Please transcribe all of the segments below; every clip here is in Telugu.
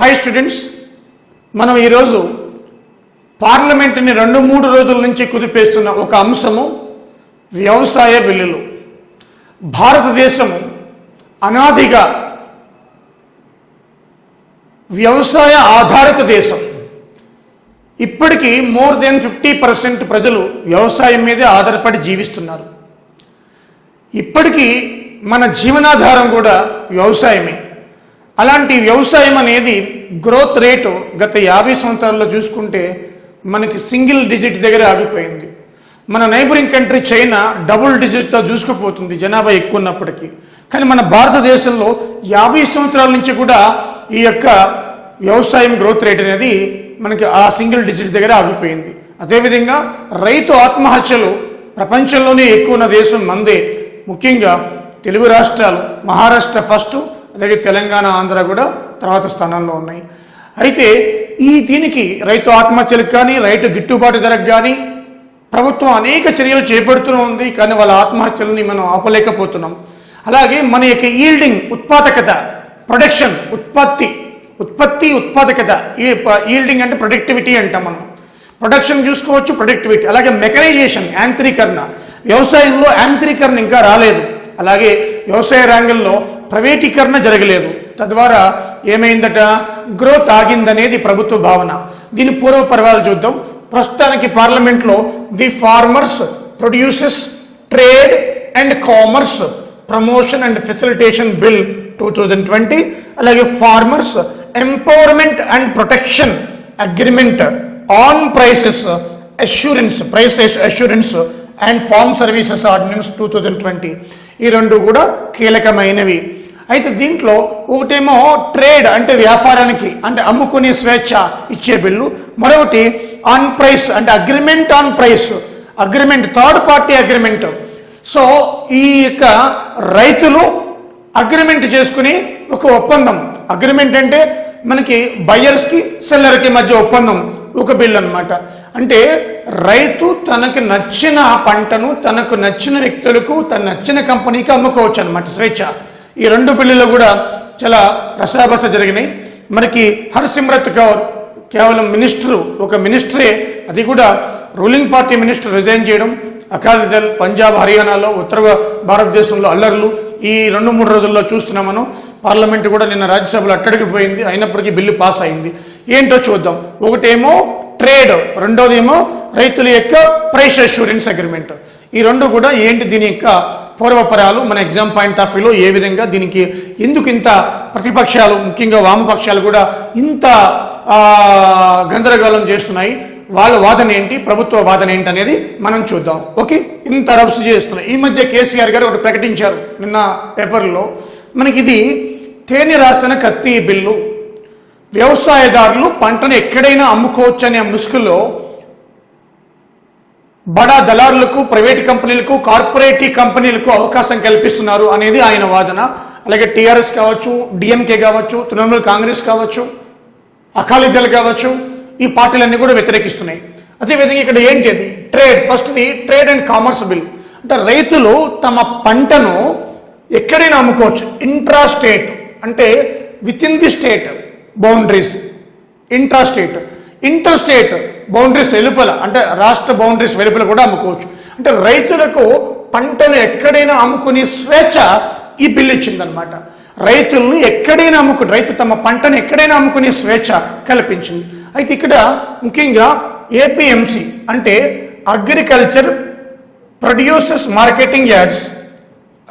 హాయ్ స్టూడెంట్స్, మనం ఈరోజు పార్లమెంటుని 2-3 రోజుల నుంచి కుదిపేస్తున్న ఒక అంశము వ్యవసాయ బిల్లులు. భారతదేశము అనాదిగా వ్యవసాయ ఆధారిత దేశం. ఇప్పటికీ మోర్ దెన్ 50% ప్రజలు వ్యవసాయం మీదే ఆధారపడి జీవిస్తున్నారు. ఇప్పటికీ మన జీవనాధారం కూడా వ్యవసాయమే. అలాంటి వ్యవసాయం అనేది గ్రోత్ రేటు గత 50 సంవత్సరాల్లో చూసుకుంటే మనకి సింగిల్ డిజిట్ దగ్గర ఆగిపోయింది. మన నైబరింగ్ కంట్రీ చైనా డబుల్ డిజిట్తో చూసుకుపోతుంది జనాభా ఎక్కువ ఉన్నప్పటికీ. కానీ మన భారతదేశంలో 50 సంవత్సరాల నుంచి కూడా ఈ యొక్క వ్యవసాయం గ్రోత్ రేట్ అనేది మనకి ఆ సింగిల్ డిజిట్ దగ్గర ఆగిపోయింది. అదేవిధంగా రైతు ఆత్మహత్యలు ప్రపంచంలోనే ఎక్కువ ఉన్న దేశం మందే. ముఖ్యంగా తెలుగు రాష్ట్రాలు, మహారాష్ట్ర ఫస్ట్, అలాగే తెలంగాణ, ఆంధ్ర కూడా తర్వాత స్థానంలో ఉన్నాయి. అయితే దీనికి రైతు ఆత్మహత్యలకు కానీ రైతు గిట్టుబాటు ధరకు కానీ ప్రభుత్వం అనేక చర్యలు చేపడుతూ ఉంది. కానీ వాళ్ళ ఆత్మహత్యలని మనం ఆపలేకపోతున్నాం. అలాగే మన యొక్క ఈల్డింగ్, ఉత్పాదకత, ప్రొడక్షన్, ఉత్పాదకత, ఈల్డింగ్ అంటే ప్రొడక్టివిటీ అంటాం మనం. ప్రొడక్షన్ చూసుకోవచ్చు, ప్రొడక్టివిటీ. అలాగే మెకనైజేషన్, యాంత్రీకరణ. వ్యవసాయంలో యాంత్రీకరణ ఇంకా రాలేదు. అలాగే వ్యవసాయ రంగంలో ప్రైవేటీకరణ జరగలేదు. తద్వారా ఏమైందట, గ్రోత్ ఆగిందనేది ప్రభుత్వ భావన. దీని పూర్వ పర్వాలు చూద్దాం. ప్రస్తుతానికి పార్లమెంట్లో the farmers produces trade and commerce promotion and facilitation bill 2020, అలాగే farmers empowerment and protection agreement on price assurance and farm services ordinance 2020. ఈ రెండు కూడా కీలకమైనవి. అయితే దీంట్లో ఒకటేమో ట్రేడ్ అంటే వ్యాపారానికి, అంటే అమ్ముకునే స్వేచ్ఛ ఇచ్చే బిల్లు. మరొకటి ఆన్ ప్రైస్ అంటే agreement on price, agreement, third party agreement. So ఈ యొక్క రైతులు అగ్రిమెంట్ చేసుకుని ఒక ఒప్పందం, అగ్రిమెంట్ అంటే మనకి బయ్యర్స్కి సెల్లర్కి మధ్య ఒప్పందం, ఒక బిల్ అన్నమాట. అంటే రైతు తనకు నచ్చిన పంటను తనకు నచ్చిన వ్యక్తులకు, తన నచ్చిన కంపెనీకి అమ్ముకోవచ్చు అన్నమాట, స్వేచ్ఛ. ఈ రెండు బిల్లులు కూడా చాలా రసాబస జరిగినాయి. మనకి హర్సిమ్రత్ కౌర్ కేవలం ఒక మినిస్టరే, అది కూడా రూలింగ్ పార్టీ మినిస్టర్ రిజైన్ చేయడం, అకాలీదళ్ పంజాబ్, హర్యానాలో, ఉత్తర భారతదేశంలో అల్లర్లు ఈ 2-3 రోజుల్లో చూస్తున్నాం మనం. పార్లమెంటు కూడా నిన్న రాజ్యసభలో అట్టడిగిపోయింది, అయినప్పటికీ బిల్లు పాస్ అయింది. ఏంటో చూద్దాం. ఒకటేమో ట్రేడ్, రెండోదేమో రైతుల యొక్క ప్రైస్ అష్యూరెన్స్ అగ్రిమెంట్. ఈ రెండు కూడా ఏంటి, దీని యొక్క పూర్వపరాలు, మన ఎగ్జామ్ పాయింట్ ఆఫ్ వ్యూలో ఏ విధంగా, దీనికి ఎందుకు ఇంత ప్రతిపక్షాలు, ముఖ్యంగా వామపక్షాలు కూడా ఇంత గందరగోళం చేస్తున్నాయి, వాళ్ళ వాదన ఏంటి, ప్రభుత్వ వాదన ఏంటి అనేది మనం చూద్దాం. ఓకే, ఇంత రబ్స్ చేస్తున్నాయి. ఈ మధ్య కేసీఆర్ గారు ఒకటి ప్రకటించారు నిన్న పేపర్లో. మనకి ఇది తేనె రాసిన కత్తి బిల్లు. వ్యవసాయదారులు పంటను ఎక్కడైనా అమ్ముకోవచ్చు అనే ముసుగులో బడా దళారులకు, ప్రైవేట్ కంపెనీలకు, కార్పొరేటివ్ కంపెనీలకు అవకాశం కల్పిస్తున్నారు అనేది ఆయన వాదన. అలాగే టీఆర్ఎస్ కావచ్చు, డిఎంకే కావచ్చు, తృణమూల్ కాంగ్రెస్ కావచ్చు, అకాలీదళ్ కావచ్చు, ఈ పార్టీలన్నీ కూడా వ్యతిరేకిస్తున్నాయి. అదేవిధంగా ఇక్కడ ఏంటి, అది ట్రేడ్. ఫస్ట్ది ట్రేడ్ అండ్ కామర్స్ బిల్. అంటే రైతులు తమ పంటను ఎక్కడైనా అమ్ముకోవచ్చు. ఇంట్రా స్టేట్ అంటే with in the state boundaries, inter state boundaries వెలుపల, అంటే రాష్ట్ర బౌండరీస్ వెలుపల కూడా అమ్ముకోవచ్చు. అంటే రైతులకు పంటను ఎక్కడైనా అమ్ముకునే స్వేచ్ఛ ఈ బిల్లు ఇచ్చిందనమాట. రైతులను ఎక్కడైనా రైతు తమ పంటను ఎక్కడైనా అమ్ముకునే స్వేచ్ఛ కల్పించింది. అయితే ఇక్కడ ముఖ్యంగా ఏపీఎంసీ అంటే agriculture producers marketing yards,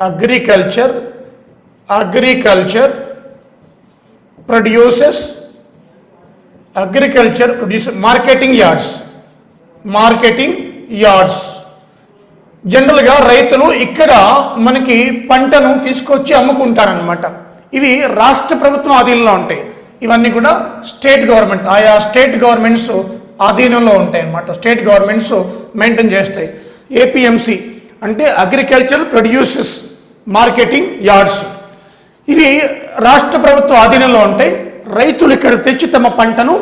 agriculture producer marketing yards. జనరల్గా రైతులు ఇక్కడ మనకి పంటను తీసుకొచ్చి అమ్ముకుంటారనమాట. ఇవి రాష్ట్ర ప్రభుత్వం ఆధీనంలో ఉంటాయి. ఇవన్నీ కూడా స్టేట్ గవర్నమెంట్, ఆయా స్టేట్ గవర్నమెంట్స్ ఆధీనంలో ఉంటాయి అన్నమాట. స్టేట్ గవర్నమెంట్స్ మెయింటైన్ చేస్తాయి. ఏపీఎంసీ అంటే అగ్రికల్చర్ ప్రొడ్యూసర్స్ మార్కెటింగ్ యార్డ్స్. ఇవి రాష్ట్ర ప్రభుత్వ ఆధీనంలో ఉంటాయి. రైతులు ఇక్కడ తెచ్చి తమ పంటను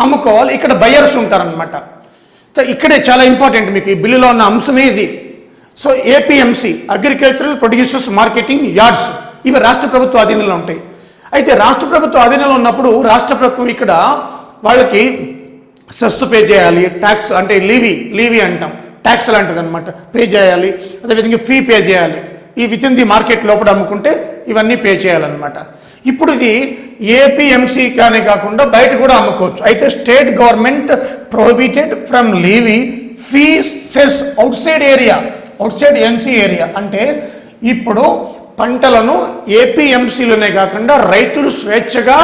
అమ్ముకోవాలి. ఇక్కడ బయర్స్ ఉంటారనమాట. ఇక్కడే చాలా ఇంపార్టెంట్, మీకు ఈ బిల్లులో ఉన్న అంశమే ఇది. So APMC agricultural producers marketing yards, ఇవి రాష్ట్ర ప్రభుత్వ ఆధీనంలో ఉంటాయి. అయితే రాష్ట్ర ప్రభుత్వం అధీనంలో ఉన్నప్పుడు రాష్ట్ర ప్రభుత్వం ఇక్కడ వాళ్ళకి సెస్ పే చేయాలి, ట్యాక్స్ అంటే లీవీ అంటాం, ట్యాక్స్ లాంటిది అనమాట, పే చేయాలి. అదేవిధంగా ఫీ పే చేయాలి. ఈ విత్ ఇన్ ది మార్కెట్ లోపల అమ్ముకుంటే ఇవన్నీ పే చేయాలన్నమాట. ఇప్పుడు ఇది ఏపీఎంసీ కానీ కాకుండా బయట కూడా అమ్ముకోవచ్చు. అయితే state government prohibited from levy fee cess outside MC area. అంటే ఇప్పుడు పంటలను ఏపీఎంసీలోనే కాకుండా రైతులు స్వేచ్ఛగా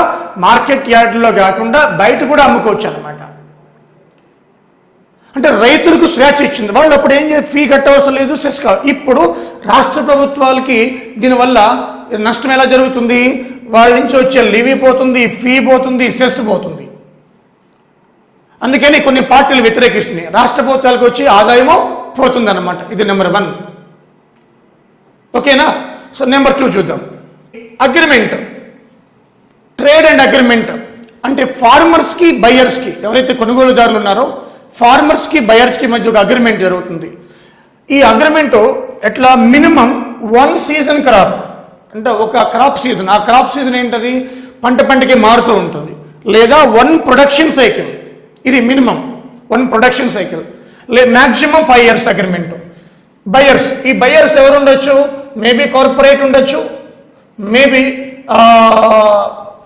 మార్కెట్ యార్డులో కాకుండా బయట కూడా అమ్ముకోవచ్చు అనమాట. అంటే రైతులకు స్వేచ్ఛ ఇచ్చింది. వాళ్ళు అప్పుడు ఏం చేసి ఫీ కట్టవలసిన లేదు, సెస్ కాదు. ఇప్పుడు రాష్ట్ర ప్రభుత్వాలకి దీనివల్ల నష్టం ఎలా జరుగుతుంది? వాళ్ళ నుంచి వచ్చే లీవీ పోతుంది, ఫీ పోతుంది, సెస్ పోతుంది. అందుకని కొన్ని పార్టీలు వ్యతిరేకిస్తున్నాయి. రాష్ట్ర ప్రభుత్వాలకు వచ్చి ఆదాయమో పోతుంది అన్నమాట. ఇది నెంబర్ 1. ఓకేనా? సో నెంబర్ 2 చూద్దాం. అగ్రిమెంట్, ట్రేడ్ అండ్ అగ్రిమెంట్ అంటే ఫార్మర్స్కి బయర్స్కి, ఎవరైతే కొనుగోలుదారులు ఉన్నారో ఫార్మర్స్కి బయర్స్కి మధ్య ఒక అగ్రిమెంట్ జరుగుతుంది. ఈ అగ్రిమెంట్ ఎట్లా? మినిమం 1 సీజన్ క్రాప్, అంటే ఒక క్రాప్ సీజన్, ఆ క్రాప్ సీజన్ ఏంటది? పంటకి మారుతూ ఉంటుంది. లేదా 1 ప్రొడక్షన్ సైకిల్, ఇది minimum 1 production cycle. Maximum 5 years agreement. Buyers, ఈ బయర్స్ ఎవరు ఉండొచ్చు? మేబీ కార్పొరేట్ ఉండొచ్చు, మేబీ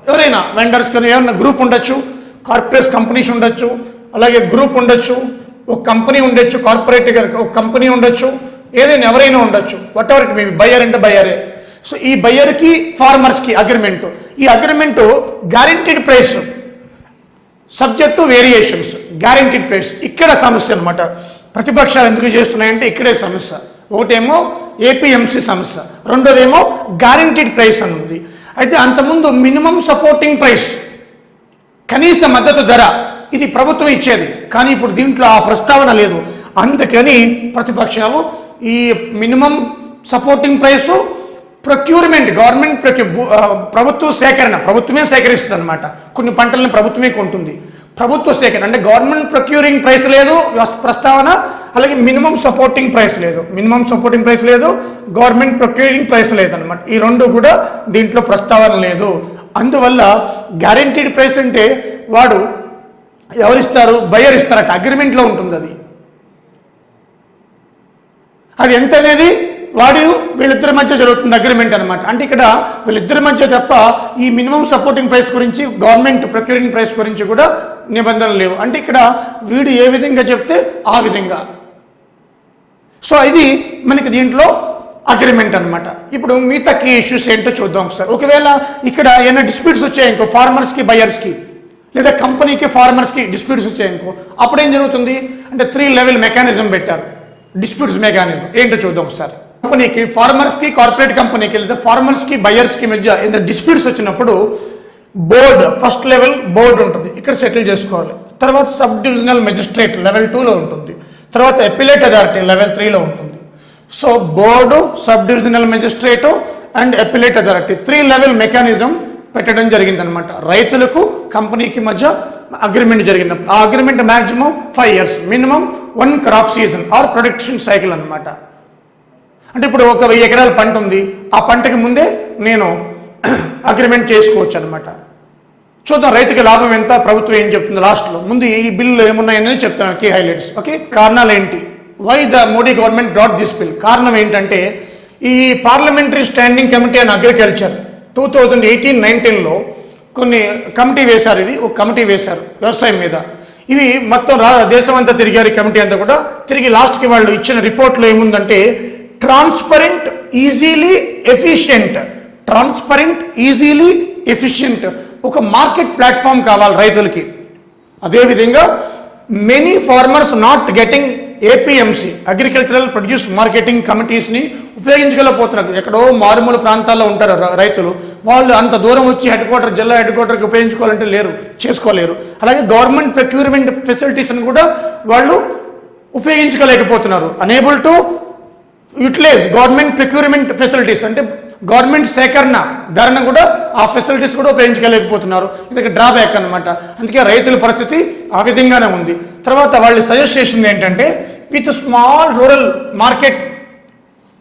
ఎవరైనా వెండర్స్ కానీ ఏమన్నా గ్రూప్ ఉండొచ్చు, కార్పొరేట్ కంపెనీస్ ఉండొచ్చు, అలాగే గ్రూప్ ఉండొచ్చు, ఒక కంపెనీ ఉండొచ్చు, కార్పొరేట్ ఒక కంపెనీ ఉండొచ్చు, ఏదైనా ఎవరైనా ఉండొచ్చు. వాట్ ఎవర్ మేబీ, బయర్ అంటే బయరే. సో ఈ బయర్కి ఫార్మర్స్కి అగ్రిమెంటు. ఈ agreement guaranteed price subject to variations, guaranteed price. ఇక్కడ సమస్య అనమాట. ప్రతిపక్షాలు ఎందుకు చేస్తున్నాయంటే ఇక్కడే సమస్య. ఒకటేమో ఏపీఎంసీ సమస్య, రెండోదేమో గ్యారెంటీడ్ ప్రైస్ అని ఉంది. అయితే అంతకుముందు మినిమం సపోర్టింగ్ ప్రైస్, కనీస మద్దతు ధర, ఇది ప్రభుత్వం ఇచ్చేది. కానీ ఇప్పుడు దీంట్లో ఆ ప్రస్తావన లేదు. అందుకని ప్రతిపక్షాలు ఈ minimum supporting price procurement, government ప్రభుత్వ సేకరణ, ప్రభుత్వమే సేకరిస్తుంది అనమాట. కొన్ని పంటలను ప్రభుత్వమే కొంటుంది. ప్రభుత్వ సేకరణ అంటే గవర్నమెంట్ ప్రొక్యూరింగ్ ప్రైస్ లేదు ప్రస్తావన, అలాగే మినిమం సపోర్టింగ్ ప్రైస్ లేదు. మినిమం సపోర్టింగ్ ప్రైస్ లేదు, గవర్నమెంట్ ప్రొక్యూరింగ్ ప్రైస్ లేదనమాట. ఈ రెండు కూడా దీంట్లో ప్రస్తావన లేదు. అందువల్ల గ్యారెంటీడ్ ప్రైస్ అంటే వాడు ఎవరిస్తారు? బయర్ ఇస్తారట. అగ్రిమెంట్లో ఉంటుంది అది. అది ఎంత అనేది వాడు వీళ్ళిద్దరి మధ్య జరుగుతుంది అగ్రిమెంట్ అనమాట. అంటే ఇక్కడ వీళ్ళిద్దరి మధ్య తప్ప ఈ మినిమం సపోర్టింగ్ ప్రైస్ గురించి, గవర్నమెంట్ ప్రొక్యూరింగ్ ప్రైస్ గురించి కూడా నిబంధనలు లేవు. అంటే ఇక్కడ వీడు ఏ విధంగా చెప్తే ఆ విధంగా. సో ఇది మనకి దీంట్లో అగ్రిమెంట్ అనమాట. ఇప్పుడు మిగతా కీ ఇష్యూస్ ఏంటో చూద్దాం ఒకసారి. ఒకవేళ ఇక్కడ ఏమైనా డిస్ప్యూట్స్ వచ్చాయనుకో ఫార్మర్స్కి బయర్స్కి, లేదా కంపెనీకి ఫార్మర్స్కి డిస్ప్యూట్స్ వచ్చాయనుకో, అప్పుడు ఏం జరుగుతుంది అంటే 3 level మెకానిజం పెట్టారు. డిస్ప్యూట్స్ మెకానిజం ఏంటో చూద్దాం ఒకసారి. కంపెనీకి, ఫార్మర్స్కి, కార్పొరేట్ కంపెనీకి, లేదా ఫార్మర్స్కి బయర్స్కి మధ్య ఏదైనా డిస్ప్యూట్స్ వచ్చినప్పుడు బోర్డ్, ఫస్ట్ లెవెల్ బోర్డు ఉంటుంది, ఇక్కడ సెటిల్ చేసుకోవాలి. తర్వాత సబ్ డివిజనల్ మెజిస్ట్రేట్ లెవెల్ 2లో ఉంటుంది. తర్వాత అపిలేట్ అథారిటీ లెవెల్ 3లో ఉంటుంది. So board, sub divisional magistrate and appellate authority 3 level mechanism పెట్టడం జరిగిందనమాట. రైతులకు కంపెనీకి మధ్య అగ్రిమెంట్ జరిగినప్పుడు ఆ agreement maximum 5 years, minimum 1 crop season are production cycle అనమాట. అంటే ఇప్పుడు ఒక 1000 ఎకరాల పంట ఉంది, ఆ పంటకి ముందే నేను అగ్రిమెంట్ చేసుకోవచ్చు అనమాట. చూద్దాం రైతుకి లాభం ఎంత, ప్రభుత్వం ఏం చెప్తుంది లాస్ట్లో. ముందు ఈ బిల్లు ఏమున్నాయని చెప్తాను, కీ హైలైట్స్. ఓకే, కారణాలు ఏంటి? Why the Modi government brought this bill? కారణం ఏంటంటే ఈ parliamentary standing committee on agriculture 2018-19లో కొన్ని కమిటీ వేశారు. ఇది ఒక కమిటీ వేశారు వ్యవసాయం మీద. ఇవి మొత్తం దేశం అంతా తిరిగారు. ఈ కమిటీ అంతా కూడా తిరిగి లాస్ట్కి వాళ్ళు ఇచ్చిన రిపోర్ట్లో ఏముందంటే transparent, easily efficient, transparent, easily efficient ఒక మార్కెట్ ప్లాట్ఫామ్ కావాలి రైతులకి. అదేవిధంగా many farmers not getting APMC agricultural produce marketing కమిటీస్ని ఉపయోగించగలపోతున్నారు. ఎక్కడో మారుమూల ప్రాంతాల్లో ఉంటారు రైతులు, వాళ్ళు అంత దూరం వచ్చి జిల్లా హెడ్ క్వార్టర్కి ఉపయోగించుకోవాలంటే చేసుకోలేరు. అలాగే గవర్నమెంట్ ప్రొక్యూర్మెంట్ ఫెసిలిటీస్ని కూడా వాళ్ళు ఉపయోగించుకోలేకపోతున్నారు. Unable to utilise government procurement facilities, అంటే గవర్నమెంట్ సేకరణ ధరను కూడా ఆ ఫెసిలిటీస్ కూడా ఉపయోగించుకోలేకపోతున్నారు. ఇది డ్రాబ్యాక్ అనమాట. అందుకే రైతుల పరిస్థితి ఆ విధంగానే ఉంది. తర్వాత వాళ్ళు సజెస్ట్ చేసింది ఏంటంటే with small rural market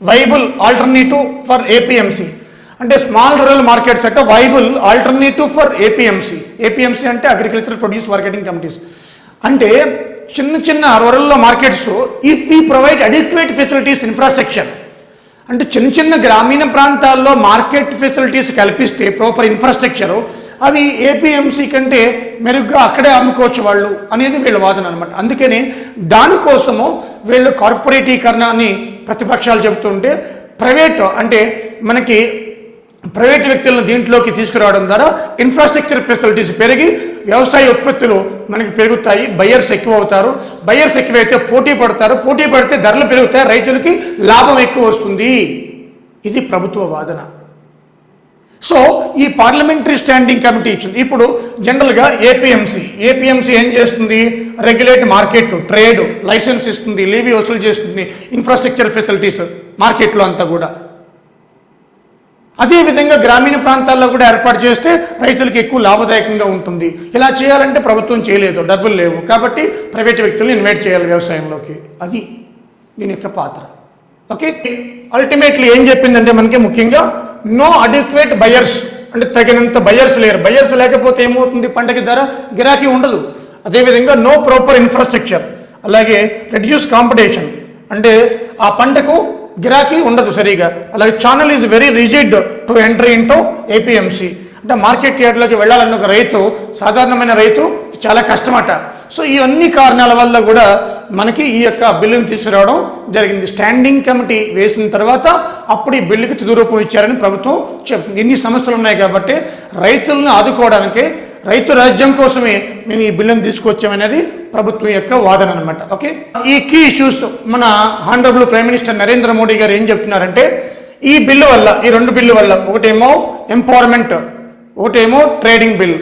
viable alternative for APMC, అంటే స్మాల్ రూరల్ మార్కెట్స్ అంటే viable alternative for APMC. APMC అంటే అగ్రికల్చర్ ప్రొడ్యూస్ మార్కెటింగ్ కమిటీస్. అంటే చిన్న చిన్న rural markets if we provide adequate facilities infrastructure, అంటే చిన్న చిన్న గ్రామీణ ప్రాంతాల్లో మార్కెట్ ఫెసిలిటీస్ కల్పిస్తే ప్రాపర్ ఇన్ఫ్రాస్ట్రక్చరు, అవి ఏపీఎంసీ కంటే మెరుగ్గా అక్కడే అమ్ముకోవచ్చు వాళ్ళు అనేది వీళ్ళ వాదన అనమాట. అందుకని దానికోసము వీళ్ళు కార్పొరేటీకరణ అని ప్రతిపక్షాలు చెబుతుంటే ప్రైవేట్ అంటే మనకి ప్రైవేట్ వ్యక్తులను దీంట్లోకి తీసుకురావడం ద్వారా ఇన్ఫ్రాస్ట్రక్చర్ ఫెసిలిటీస్ పెరిగి వ్యవసాయ ఉత్పత్తులు మనకి పెరుగుతాయి, బయర్స్ ఎక్కువ అవుతారు, బయర్స్ ఎక్కువైతే పోటీ పడతారు, పోటీ పడితే ధరలు పెరుగుతాయి, రైతులకి లాభం ఎక్కువ వస్తుంది. ఇది ప్రభుత్వ వాదన. సో ఈ పార్లమెంటరీ స్టాండింగ్ కమిటీ ఇచ్చింది. ఇప్పుడు జనరల్గా ఏపీఎంసీ ఏం చేస్తుంది? రెగ్యులేట్ మార్కెట్, ట్రేడ్, లైసెన్స్ ఇస్తుంది, లీవీ వసూలు చేస్తుంది, ఇన్ఫ్రాస్ట్రక్చర్ ఫెసిలిటీస్ మార్కెట్లో అంతా కూడా. అదేవిధంగా గ్రామీణ ప్రాంతాల్లో కూడా ఏర్పాటు చేస్తే రైతులకు ఎక్కువ లాభదాయకంగా ఉంటుంది. ఇలా చేయాలంటే ప్రభుత్వం చేయలేదు, డబ్బులు లేవు, కాబట్టి ప్రైవేట్ వ్యక్తులను ఇన్వైట్ చేయాలి వ్యవసాయంలోకి. అది దీని యొక్క పాత్ర. ఓకే, అల్టిమేట్లీ ఏం చెప్పిందంటే మనకి ముఖ్యంగా నో అడిక్వేట్ బయర్స్, అంటే తగినంత బయర్స్ లేరు. బయర్స్ లేకపోతే ఏమవుతుంది? పంటకి ధర గిరాకీ ఉండదు. అదేవిధంగా నో ప్రాపర్ ఇన్ఫ్రాస్ట్రక్చర్, అలాగే రెడ్యూస్ కాంపిటీషన్, అంటే ఆ పంటకు గిరాకీ ఉండదు సరిగా. అలాగే channel is very rigid to entry into APMC, అంటే మార్కెట్ యార్డ్లోకి వెళ్ళాలన్న ఒక రైతు, సాధారణమైన రైతు చాలా కష్టమట. సో ఇవన్నీ కారణాల వల్ల కూడా మనకి ఈ యొక్క బిల్లుని తీసుకురావడం జరిగింది. స్టాండింగ్ కమిటీ వేసిన తర్వాత అప్పుడు ఈ బిల్లుకి తుది రూపం ఇచ్చారని ప్రభుత్వం చెప్తుంది. ఇన్ని సమస్యలు ఉన్నాయి కాబట్టి రైతులను ఆదుకోవడానికి, రైతు రాజ్యం కోసమే మేము ఈ బిల్లును తీసుకొచ్చామనేది ప్రభుత్వం యొక్క వాదన అనమాట. ఓకే, ఈ కీ ఇష్యూస్ మన honourable prime minister Narendra Modi గారు ఏం చెప్తున్నారంటే ఈ బిల్లు వల్ల, ఈ రెండు బిల్లు వల్ల, ఒకటేమో ఎంపవర్మెంట్, ఒకటేమో ట్రేడింగ్ బిల్,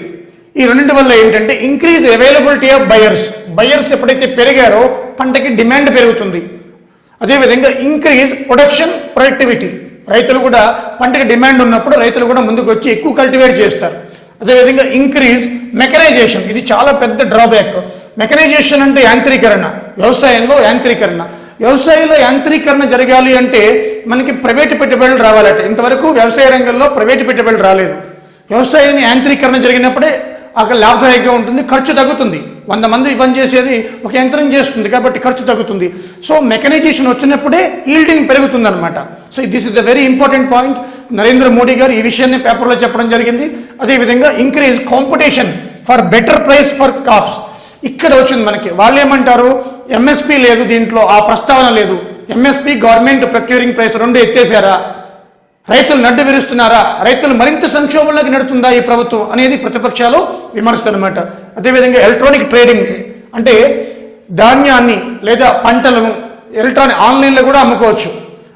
ఈ రెండింటి వల్ల ఏంటంటే ఇంక్రీజ్ అవైలబిలిటీ ఆఫ్ బయర్స్ ఎప్పుడైతే పెరిగారో పంటకి డిమాండ్ పెరుగుతుంది. అదేవిధంగా ఇంక్రీజ్ ప్రొడక్షన్ ప్రొడక్టివిటీ, రైతులు కూడా పంటకి డిమాండ్ ఉన్నప్పుడు రైతులు కూడా ముందుకు వచ్చి ఎక్కువ కల్టివేట్ చేస్తారు. అదేవిధంగా ఇంక్రీజ్ మెకనైజేషన్, ఇది చాలా పెద్ద డ్రాబ్యాక్. మెకనైజేషన్ అంటే యాంత్రీకరణ, వ్యవసాయంలో యాంత్రీకరణ జరగాలి అంటే మనకి ప్రైవేటు పెట్టుబడులు రావాలట. ఇంతవరకు వ్యవసాయ రంగంలో ప్రైవేటు పెట్టుబడులు రాలేదు. వ్యవసాయాన్ని యాంత్రీకరణ జరిగినప్పుడే అక్కడ లాభదాయకంగా ఉంటుంది, ఖర్చు తగ్గుతుంది. 100 మంది పని చేసేది ఒక యంత్రం చేస్తుంది కాబట్టి ఖర్చు తగ్గుతుంది. సో మెకనైజేషన్ వచ్చినప్పుడే ఈల్డింగ్ పెరుగుతుంది అనమాట. So this is the very important point. Narendra Modi గారు ఈ విషయాన్ని పేపర్లో చెప్పడం జరిగింది. అదేవిధంగా increase competition for better price for crops, ఇక్కడ వచ్చింది మనకి. వాళ్ళు ఏమంటారు? ఎంఎస్పీ లేదు, దీంట్లో ఆ ప్రస్తావన లేదు. ఎంఎస్పీ గవర్నమెంట్ ప్రొక్యూరింగ్ ప్రైస్ రెండు ఎత్తేసారా? రైతులు నడ్డు విరుస్తున్నారా? రైతులు మరింత సంక్షోభంలోకి నడుతుందా ఈ ప్రభుత్వం అనేది ప్రతిపక్షాలు విమర్శలు అనమాట. అదేవిధంగా ఎలక్ట్రానిక్ ట్రేడింగ్, అంటే ధాన్యాన్ని లేదా పంటలను ఆన్లైన్లో కూడా అమ్ముకోవచ్చు.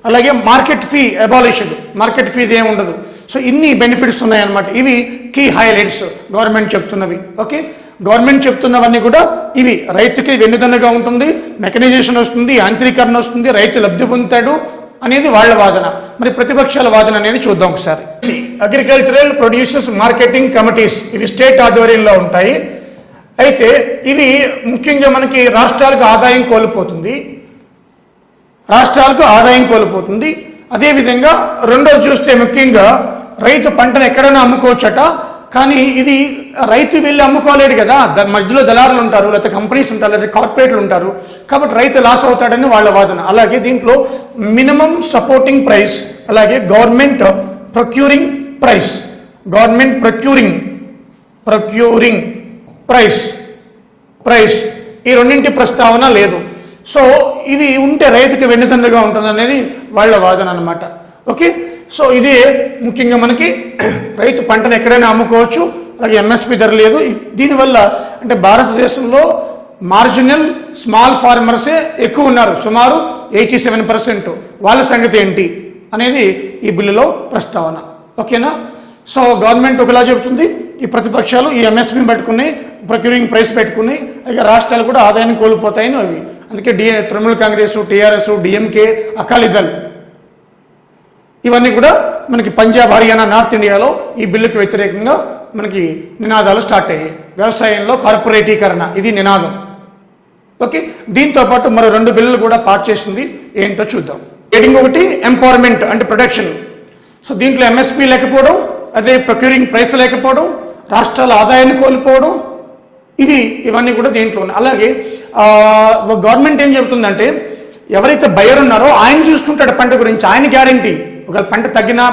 అలాగే market fee abolition, market fees ఏమి ఉండదు. సో ఇన్ని బెనిఫిట్స్ ఉన్నాయన్నమాట. ఇవి కీ హైలైట్స్ గవర్నమెంట్ చెప్తున్నవి. ఓకే, గవర్నమెంట్ చెప్తున్నవన్నీ కూడా ఇవి. రైతుకి వెన్నుదన్నుగా ఉంటుంది, మెకనైజేషన్ వస్తుంది, యాంత్రీకరణ వస్తుంది, రైతు లబ్ధి పొందుతాడు అనేది వాళ్ళ వాదన. మరి ప్రతిపక్షాల వాదన అనేది చూద్దాం ఒకసారి. అగ్రికల్చరల్ ప్రొడ్యూసర్స్ మార్కెటింగ్ కమిటీస్, ఇవి స్టేట్ ఆధ్వర్యంలో ఉంటాయి. అయితే ఇవి ముఖ్యంగా మనకి రాష్ట్రాలకు ఆదాయం కోల్పోతుంది. అదేవిధంగా రెండోది చూస్తే ముఖ్యంగా రైతు పంటను ఎక్కడైనా అమ్ముకోవచ్చట, కానీ ఇది రైతు వెళ్ళి అమ్ముకోలేడు కదా, మధ్యలో దళారులు ఉంటారు, లేకపోతే కంపెనీస్ ఉంటారు, లేకపోతే కార్పొరేట్లు ఉంటారు, కాబట్టి రైతు లాస్ అవుతాడని వాళ్ళ వాదన. అలాగే దీంట్లో మినిమం సపోర్టింగ్ ప్రైస్, అలాగే గవర్నమెంట్ ప్రొక్యూరింగ్ ప్రైస్ ఈ రెండింటి ప్రస్తావన లేదు. సో ఇవి ఉంటే రైతుకి వెన్నుదన్నుగా ఉంటుంది అనేది వాళ్ళ వాదన అనమాట. ఓకే, సో ఇదే ముఖ్యంగా మనకి రైతు పంటను ఎక్కడైనా అమ్ముకోవచ్చు, అలాగే ఎంఎస్పి ధర లేదు. దీనివల్ల అంటే భారతదేశంలో మార్జినల్ స్మాల్ ఫార్మర్సే ఎక్కువ ఉన్నారు, సుమారు 87%. వాళ్ళ సంగతి ఏంటి అనేది ఈ బిల్లులో ప్రస్తావన. ఓకేనా? సో గవర్నమెంట్ ఒకలా చెబుతుంది, ఈ ప్రతిపక్షాలు ఈ ఎంఎస్పీని పెట్టుకుని ప్రొక్యూరింగ్ ప్రైస్ పెట్టుకుని, అలాగే రాష్ట్రాలు కూడా ఆదాయాన్ని కోల్పోతాయని అవి. అందుకే తృణమూల్ కాంగ్రెస్, టీఆర్ఎస్, డిఎంకే, అకాలీదళ్ ఇవన్నీ కూడా మనకి పంజాబ్, హర్యానా, నార్త్ ఇండియాలో ఈ బిల్లుకి వ్యతిరేకంగా మనకి నినాదాలు స్టార్ట్ అయ్యాయి. వ్యవసాయంలో కార్పొరేటీకరణ, ఇది నినాదం. ఓకే, దీంతో పాటు మరో 2 బిల్లులు కూడా పాస్ చేసింది. ఏంటో చూద్దాం. ట్రేడింగ్ ఒకటి, ఎంపవర్మెంట్ అంటే ప్రొడక్షన్. సో దీంట్లో ఎంఎస్పీ లేకపోవడం, అదే ప్రొక్యూరింగ్ ప్రైస్ లేకపోవడం, రాష్ట్రాల ఆదాయాన్ని కోల్పోవడం, ఇవన్నీ కూడా దీంట్లో ఉన్నాయి. అలాగే గవర్నమెంట్ ఏం చెబుతుందంటే ఎవరైతే బయర్ ఉన్నారో ఆయన చూసుకుంటాడు పంట గురించి, ఆయన గ్యారంటీ. ఒకవేళ పంట తగ్గినా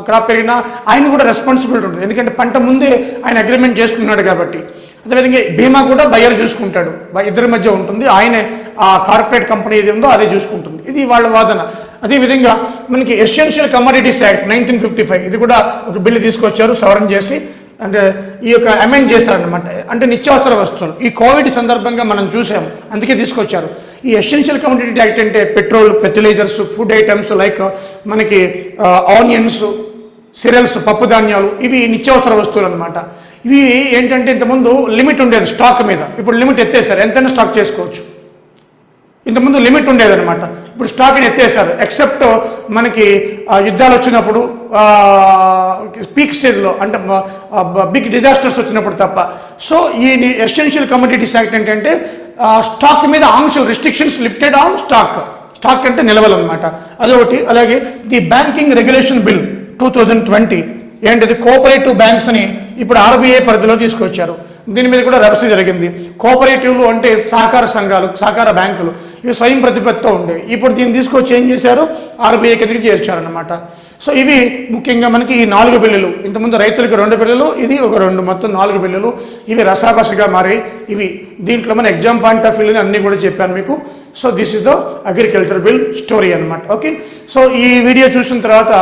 క్రాప్ పెరిగినా ఆయన కూడా రెస్పాన్సిబిలిటీ ఉంటుంది, ఎందుకంటే పంట ముందే ఆయన అగ్రిమెంట్ చేసుకున్నాడు కాబట్టి. అదేవిధంగా బీమా కూడా బయర్ చూసుకుంటాడు, ఇద్దరి మధ్య ఉంటుంది, ఆయనే ఆ కార్పొరేట్ కంపెనీ ఏది ఉందో అదే చూసుకుంటుంది. ఇది వాళ్ళ వాదన. అదేవిధంగా మనకి ఎసెన్షియల్ కమోడిటీస్ యాక్ట్ 1955 ఇది కూడా ఒక బిల్లు తీసుకొచ్చారు సవరణ చేసి, అంటే ఈ యొక్క అమెండ్ చేశారనమాట. అంటే నిత్యావసర వస్తువులు ఈ కోవిడ్ సందర్భంగా మనం చూసాం, అందుకే తీసుకొచ్చారు. ఈ ఎసెన్షియల్ కమోడిటీ యాక్ట్ అంటే petrol, fertilizers, food items like మనకి ఆనియన్స్, సిరియల్స్, పప్పు ధాన్యాలు, ఇవి నిత్యావసర వస్తువులు అనమాట. ఇవి ఏంటంటే ఇంతకుముందు లిమిట్ ఉండేది స్టాక్ మీద, ఇప్పుడు లిమిట్ ఎత్తేసారు, ఎంతైనా స్టాక్ చేసుకోవచ్చు. ఇంతకుముందు లిమిట్ ఉండేదన్నమాట, ఇప్పుడు స్టాక్ని ఎత్తేసారు. ఎక్సెప్ట్ మనకి యుద్ధాలు వచ్చినప్పుడు, పీక్ స్టేజ్లో అంటే బిగ్ డిజాస్టర్స్ వచ్చినప్పుడు తప్ప. సో ఈ ఎసెన్షియల్ కమోడిటీస్ యాక్ట్ ఏంటంటే స్టాక్ మీద ఆంక్షలు, రిస్ట్రిక్షన్స్ లిఫ్టెడ్ ఆన్ స్టాక్ అంటే నిలవాలన్నమాట, అదొకటి. అలాగే ది బ్యాంకింగ్ రెగ్యులేషన్ బిల్ 2020 ఏంటిది కోఆపరేటివ్ బ్యాంక్స్ అని ఇప్పుడు ఆర్బీఐ పరిధిలో తీసుకొచ్చారు. దీని మీద కూడా రభస జరిగింది. కోఆపరేటివ్లు అంటే సహకార సంఘాలు, సహకార బ్యాంకులు, ఇవి స్వయం ప్రతిపత్తితో ఉండేవి. ఇప్పుడు దీన్ని తీసుకొచ్చి ఏం చేశారు, ఆర్బీఐ కిందకి చేర్చారనమాట. సో ఇవి ముఖ్యంగా మనకి ఈ 4 బిల్లులు. ఇంతకుముందు రైతులకు 2 బిల్లులు, ఇది ఒక 2, మొత్తం 4 బిల్లులు. ఇవి రసాబసగా మారి ఇవి దీంట్లో మన ఎగ్జామ్ పాయింట్ ఆఫ్ వ్యూని అన్నీ కూడా చెప్పాను మీకు. So this is the agriculture bill story అనమాట. ఓకే, సో ఈ వీడియో చూసిన తర్వాత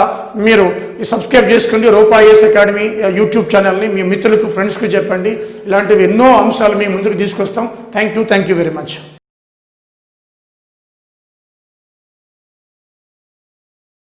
మీరు సబ్స్క్రైబ్ చేసుకోండి రూపాయిఎస్ అకాడమీ యూట్యూబ్ ఛానల్ని. మీ మిత్రులకు, ఫ్రెండ్స్కి చెప్పండి. ఇలాంటివి ఎన్నో అంశాలు మీ ముందుకు తీసుకొస్తాం. Thank you very much.